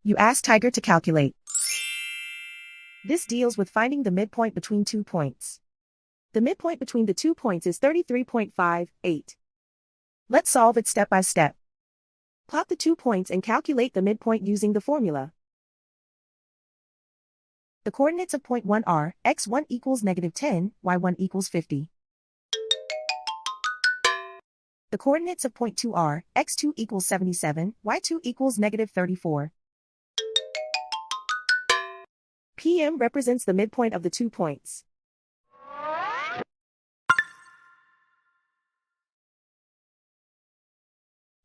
You ask Tiger to calculate. This deals with finding the midpoint between 2 points. The midpoint between the 2 points is 33.58. Let's solve it step by step. Plot the 2 points and calculate the midpoint using the formula. The coordinates of point 1 are x1 equals -10, y1 equals 50. The coordinates of point 2 are x2 equals 77, y2 equals -34. PM represents the midpoint of the 2 points.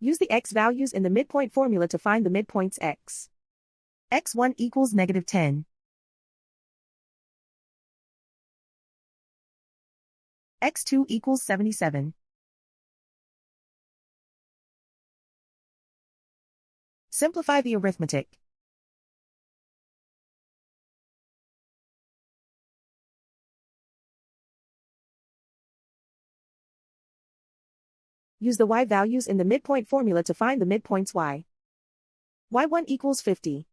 Use the x values in the midpoint formula to find the midpoints x. x1 equals -10. x2 equals 77. Simplify the arithmetic. Use the y values in the midpoint formula to find the midpoints y. y1 equals 50.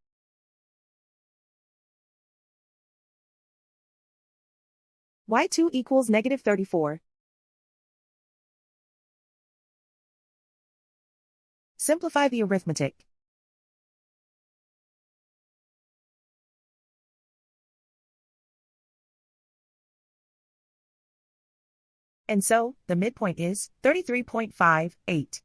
y2 equals -34. Simplify the arithmetic. And so, the midpoint is 33.58.